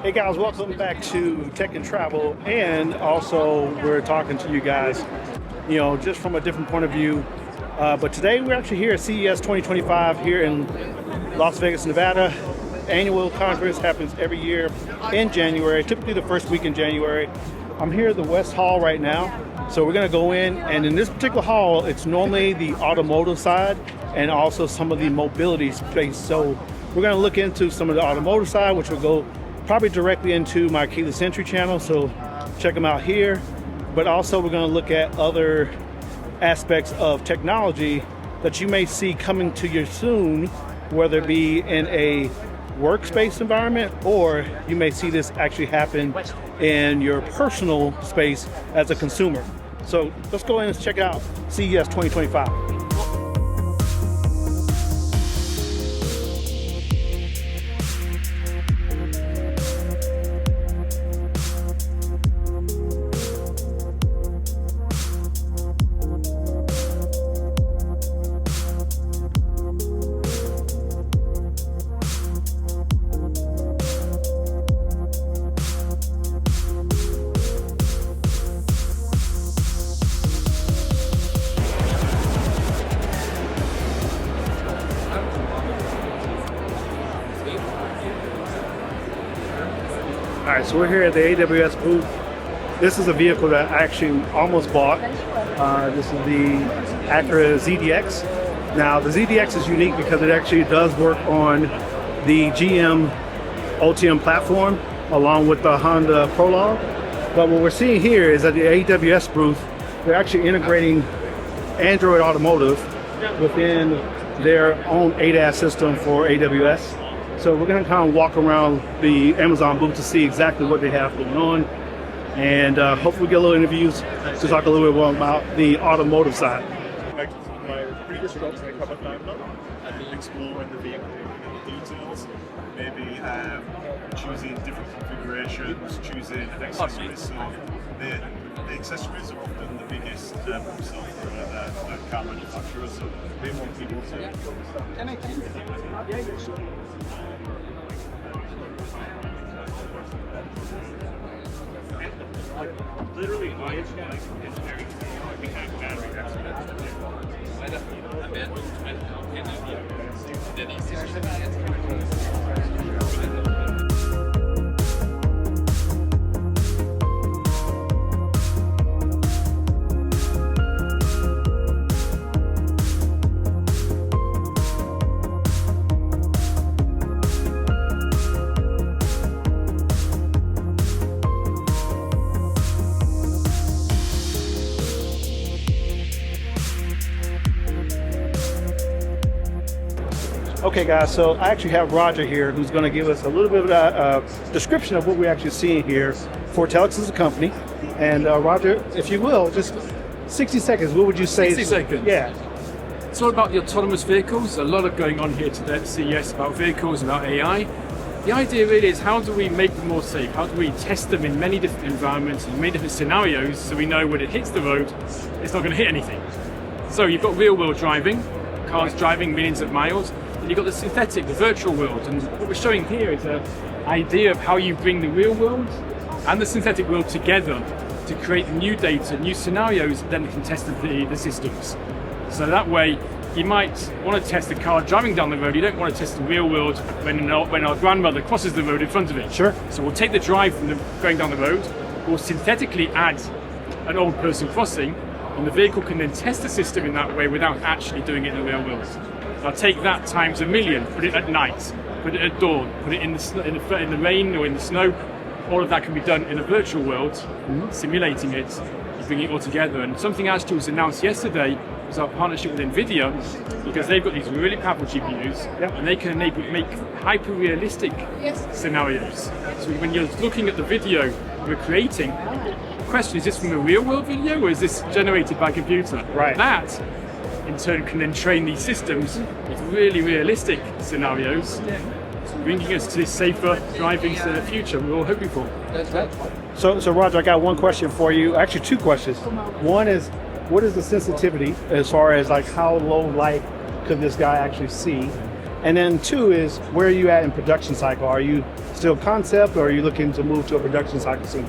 Hey guys, welcome back to Tech and Travel, and also we're talking to you guys, just from a different point of view. But today we're actually here at CES 2025 here in Las Vegas, Nevada. Annual conference happens every year in January, typically the first week in January. I'm here at the West Hall right now, so we're going to go in, and in this particular hall, it's normally the automotive side and also some of the mobility space. So we're going to look into some of the automotive side, which will go probably directly into my keyless entry channel, so check them out here. But also we're going to look at other aspects of technology that you may see coming to you soon, whether it be in a workspace environment, or you may see this actually happen in your personal space as a consumer. So let's go in and check out CES 2025. All right, so we're here at the AWS booth. This is a vehicle that I actually almost bought. This is the Acura ZDX. Now, the ZDX is unique because it actually does work on the GM OTM platform along with the Honda Prologue. But what we're seeing here is at the AWS booth, they're actually integrating Android Automotive within their own ADAS system for AWS. So we're going to kind of walk around the Amazon booth to see exactly what they have going on, and hopefully get a little interviews to talk a little bit more about the automotive side. Like my previous jobs, I covered Daimler, exploring the vehicle details, maybe choosing different configurations, choosing accessories. So the accessories are often the biggest upsell for the car manufacturers. So they want people to. Literally, it's very we have battery Okay guys, so I actually have Roger here who's going to give us a little bit of a description of what we're actually seeing here for Telex as a company. And Roger, if you will, just 60 seconds, what would you say? 60 seconds? Yeah. It's all about the autonomous vehicles. A lot of going on here today at CES about vehicles, about AI. The idea really is, how do we make them more safe? How do we test them in many different environments, in many different scenarios, so we know when it hits the road, it's not going to hit anything. So you've got real-world driving, cars driving millions of miles. And you've got the synthetic, the virtual world, and what we're showing here is an idea of how you bring the real world and the synthetic world together to create new data, new scenarios, then you can test the systems. So that way, you might want to test the car driving down the road. You don't want to test the real world when our grandmother crosses the road in front of it. Sure. So we'll take the drive from going down the road, we'll synthetically add an old person crossing, and the vehicle can then test the system in that way without actually doing it in the real world. I'll take that times a million, put it at night, put it at dawn, put it in the rain or in the snow. All of that can be done in a virtual world, simulating it, bring it all together. And something else that was announced yesterday was our partnership with NVIDIA, because they've got these really powerful GPUs, and they can make hyper-realistic scenarios. So when you're looking at the video we're creating, the question is this from a real-world video, or is this generated by computer? Right. That in turn can then train these systems with really realistic scenarios, bringing us to this safer driving future we're all hoping for. So Roger, I got one question for you. Actually, two questions. One is, what is the sensitivity as far as like how low light could this guy actually see? And then two is, where are you at in production cycle? Are you still concept, or are you looking to move to a production cycle soon?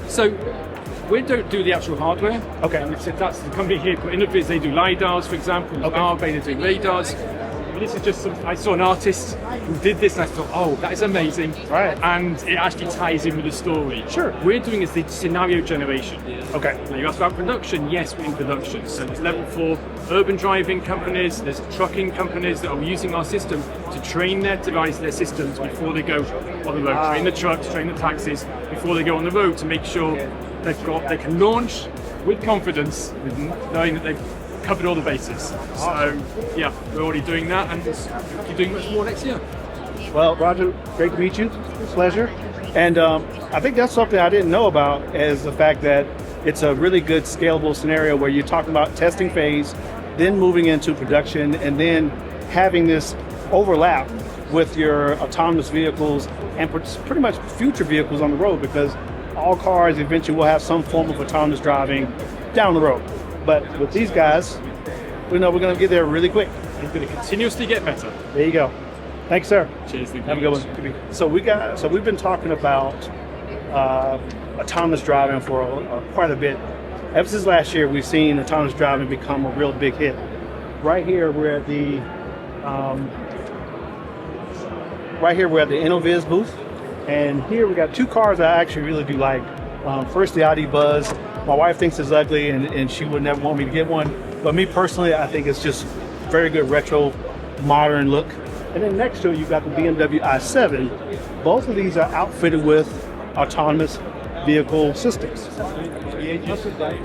So we don't do the actual hardware. Okay. And so that's the company here, but Innoviz, they do LiDARs, for example. Okay. Arbe, they do radars. But this is just I saw an artist who did this and I thought, oh, that is amazing. Right. And it actually ties in with the story. Sure. We're doing is the scenario generation. Okay. Now you asked about production. Yes, we're in production. So there's level 4 urban driving companies, there's trucking companies that are using our system to train their systems before they go on the road. Train the trucks, train the taxis before they go on the road to make sure they can launch with confidence, knowing that they've covered all the bases. So yeah, we're already doing that, and keep doing much more next year. Well, Roger, great to meet you. Pleasure. And I think that's something I didn't know about, is the fact that it's a really good scalable scenario where you're talking about testing phase, then moving into production, and then having this overlap with your autonomous vehicles and pretty much future vehicles on the road, because all cars eventually will have some form of autonomous driving down the road. But with these guys, we know we're going to get there really quick. It's going to continuously get better. There you go. Thanks, sir. Cheers. Have a good one. So we've been talking about autonomous driving for quite a bit. Ever since last year, we've seen autonomous driving become a real big hit. Right here, we're at the Innoviz booth, and here we got two cars I actually really do like. First, the Audi Buzz. My wife thinks it's ugly, and she would never want me to get one. But me personally, I think it's just very good retro, modern look. And then next to it, you've got the BMW i7. Both of these are outfitted with autonomous vehicle systems.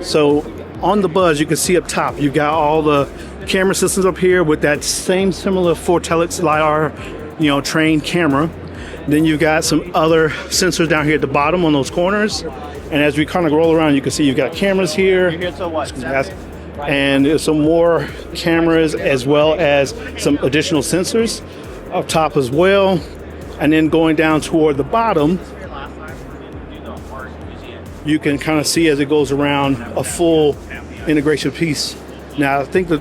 So on the Buzz, you can see up top, you've got all the camera systems up here with that same similar 4-telix LiDAR, trained camera. Then you've got some other sensors down here at the bottom on those corners. And as we kind of roll around, you can see you've got cameras here. And there's some more cameras as well as some additional sensors up top as well. And then going down toward the bottom, you can kind of see as it goes around a full integration piece. Now, I think the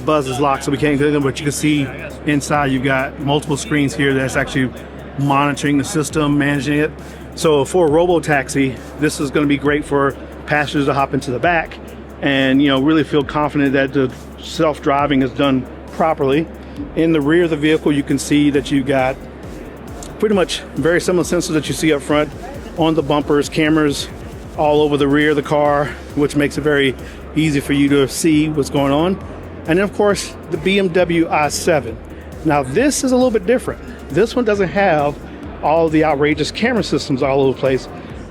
Buzz is locked, so we can't get them, but you can see inside you've got multiple screens here that's actually monitoring the system, managing it. So for a robo-taxi, this is going to be great for passengers to hop into the back and really feel confident that the self-driving is done properly. In the rear of the vehicle, you can see that you've got pretty much very similar sensors that you see up front on the bumpers, cameras all over the rear of the car, which makes it very easy for you to see what's going on. And then of course the BMW i7. Now this is a little bit different. This one doesn't have all the outrageous camera systems all over the place,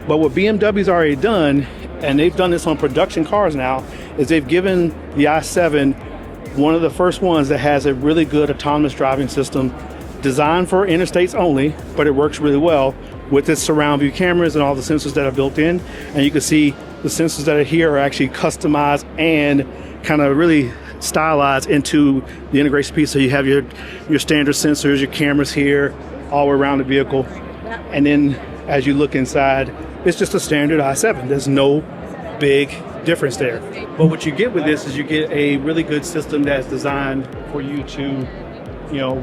but what BMW's already done, and they've done this on production cars now, is they've given the i7 one of the first ones that has a really good autonomous driving system designed for interstates only, but it works really well with its surround view cameras and all the sensors that are built in. And you can see the sensors that are here are actually customized and kind of really stylized into the integration piece. So you have your standard sensors, your cameras here, all around the vehicle. And then as you look inside, it's just a standard i7. There's no big difference there. But what you get with this is you get a really good system that's designed for you to,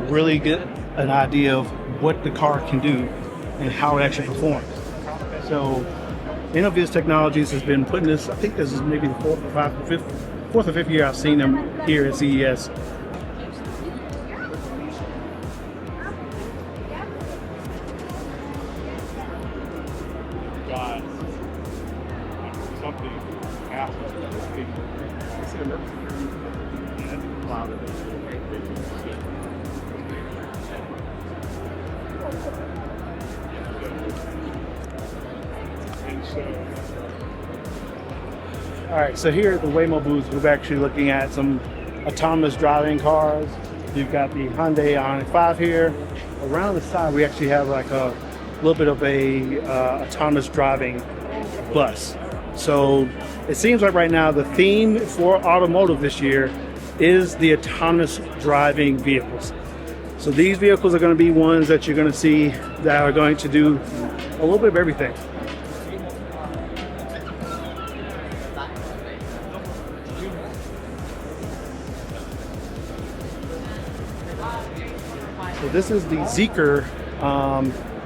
really get an idea of what the car can do and how it actually performs. So Innoviz Technologies has been putting this, I think this is maybe the fourth or fifth year I've seen them here at CES. All right, so here at the Waymo booth, we're actually looking at some autonomous driving cars. You've got the Hyundai Ioniq 5 here. Around the side, we actually have like a little bit of a autonomous driving bus. So it seems like right now the theme for automotive this year is the autonomous driving vehicles. So these vehicles are going to be ones that you're going to see that are going to do a little bit of everything. this is the Zeekr.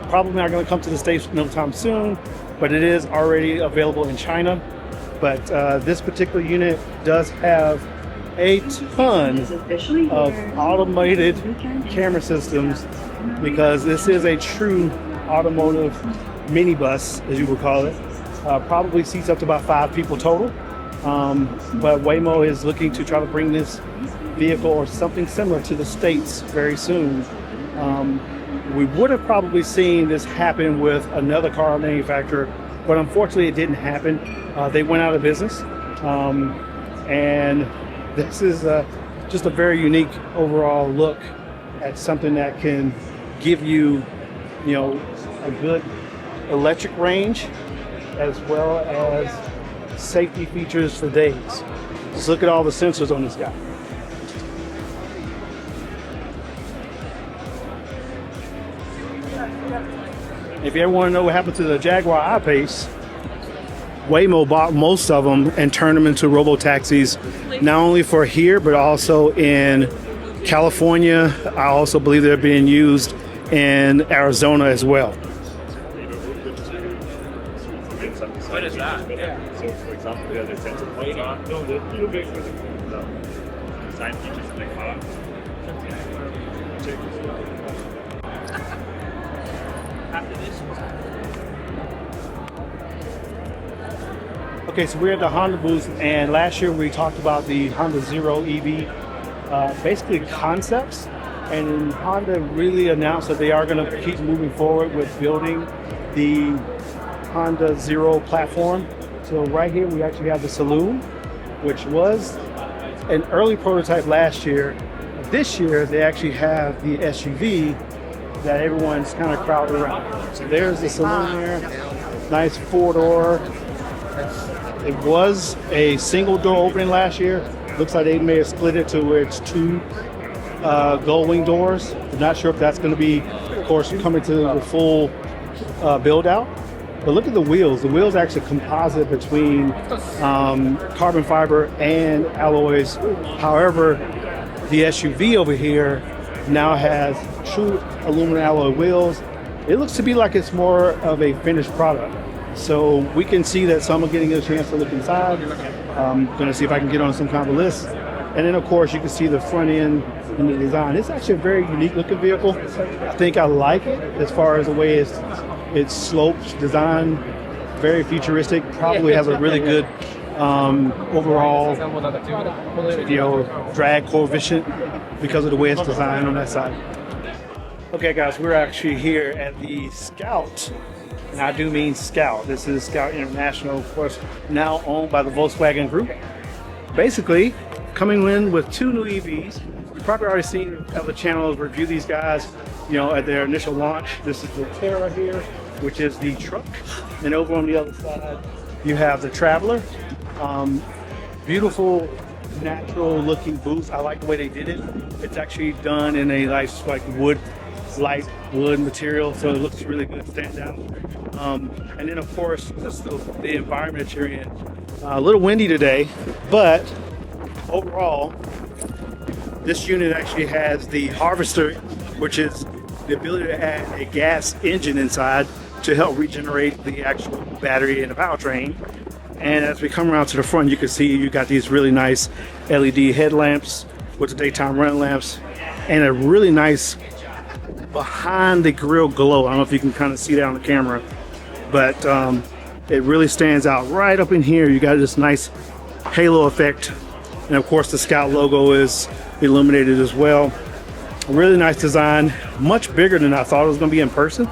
Probably not going to come to the States no time soon, but it is already available in China. But this particular unit does have a ton of automated camera systems, because this is a true automotive minibus, as you would call it. Probably seats up to about 5 people total. But Waymo is looking to try to bring this vehicle or something similar to the States very soon. We would have probably seen this happen with another car manufacturer, but unfortunately it didn't happen. They went out of business. And this is just a very unique overall look at something that can give you, a good electric range as well as safety features for days. Just look at all the sensors on this guy. If you ever want to know what happened to the Jaguar I-Pace, Waymo bought most of them and turned them into robo-taxis, not only for here, but also in California. I also believe they're being used in Arizona as well. What is that? So, for example, the other sensor points are a little bit for the design features in the car. Okay, so we're at the Honda booth, and last year we talked about the Honda Zero EV, basically concepts, and Honda really announced that they are going to keep moving forward with building the Honda Zero platform. So right here we actually have the Saloon, which was an early prototype last year. This year they actually have the SUV that everyone's kind of crowded around. So there's the Saloon there, nice 4-door. It was a single door opening last year. Looks like they may have split it to where it's 2 gull wing doors. I'm not sure if that's going to be, of course, coming to the full build out. But look at the wheels. The wheels actually composite between carbon fiber and alloys. However, the SUV over here now has true aluminum alloy wheels. It looks to be like it's more of a finished product. So we can see that some are getting a chance to look inside. I'm going to see if I can get on some kind of list. And then, of course, you can see the front end and the design. It's actually a very unique looking vehicle. I think I like it as far as the way it slopes, design, very futuristic. Probably has a really good overall, drag coefficient because of the way it's designed on that side. Okay, guys, we're actually here at the Scout. And I do mean Scout. This is Scout International, of course, now owned by the Volkswagen Group. Basically, coming in with 2 new EVs. You've probably already seen other channels review these guys, at their initial launch. This is the Terra here, which is the truck. And over on the other side, you have the Traveler. Beautiful, natural-looking booth. I like the way they did it. It's actually done in a nice, light wood material, so it looks really good, stands out. And then, of course, just the environment that you're in. A little windy today, but overall, this unit actually has the Harvester, which is the ability to add a gas engine inside to help regenerate the actual battery and the powertrain. And as we come around to the front, you can see you got these really nice LED headlamps with the daytime running lamps, and a really nice behind the grille glow. I don't know if you can kind of see that on the camera, but it really stands out right up in here. You got this nice halo effect, and of course the Scout logo is illuminated as well. Really nice design, much bigger than I thought it was going to be in person.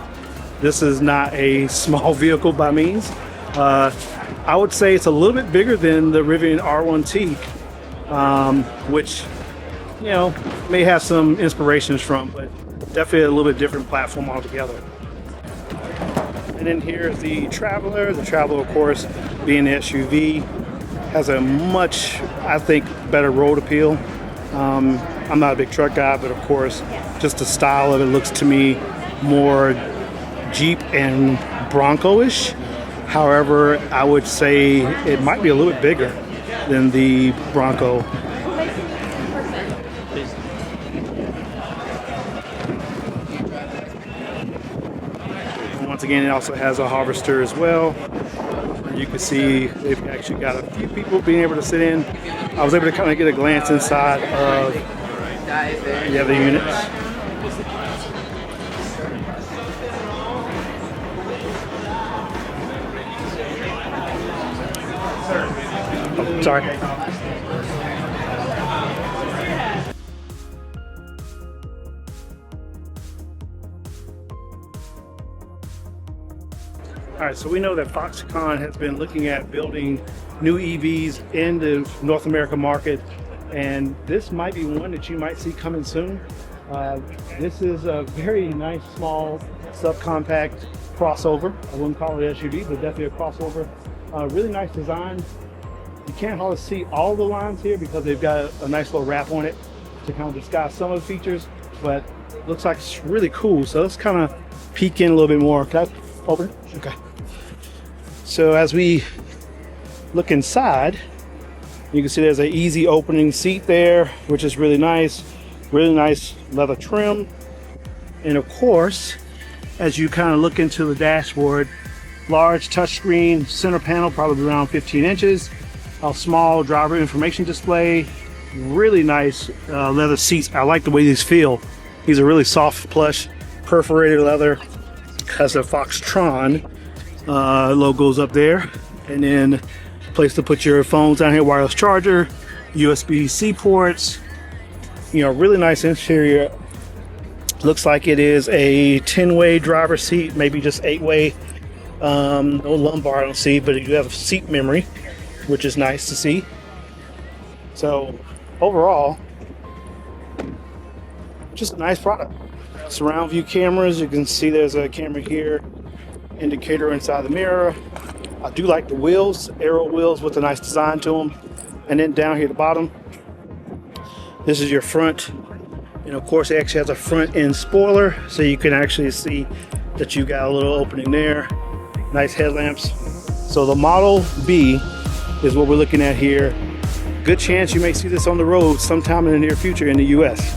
This is not a small vehicle by means. I would say it's a little bit bigger than the Rivian R1T, which may have some inspirations from, but definitely a little bit different platform altogether. And then here's the Traveler. The Traveler, of course, being an SUV, has a much, I think, better road appeal. I'm not a big truck guy, but of course, just the style of it looks to me more Jeep and Bronco-ish. However, I would say it might be a little bit bigger than the Bronco. Once again, it also has a harvester as well. You can see they've actually got a few people being able to sit in. I was able to kind of get a glance inside of the other units. Oh, sorry. All right, so we know that Foxconn has been looking at building new EVs in the North America market, and this might be one that you might see coming soon. This is a very nice, small, subcompact crossover. I wouldn't call it SUV, but definitely a crossover. Really nice design. You can't hardly see all the lines here because they've got a nice little wrap on it to kind of disguise some of the features, but looks like it's really cool. So let's kind of peek in a little bit more. Can I open it? Okay. So as we look inside, you can see there's an easy opening seat there, which is really nice. Really nice leather trim. And of course, as you kind of look into the dashboard, large touchscreen center panel, probably around 15 inches. A small driver information display. Really nice leather seats. I like the way these feel. These are really soft, plush, perforated leather. Has a Foxtron logos up there, and then place to put your phones down here, wireless charger, USB-C ports. You know, really nice interior. Looks like it is a 10-way driver seat, maybe just 8-way. No lumbar I don't see, but you have seat memory, which is nice to see. So overall, just a nice product. Surround view cameras, you can see there's a camera here, indicator inside the mirror. I do like the wheels, aero wheels with a nice design to them. And then down here at the bottom, this is your front. And of course it actually has a front end spoiler, so you can actually see that you got a little opening there. Nice headlamps. So the Model B is what we're looking at here. Good chance you may see this on the road sometime in the near future in the US.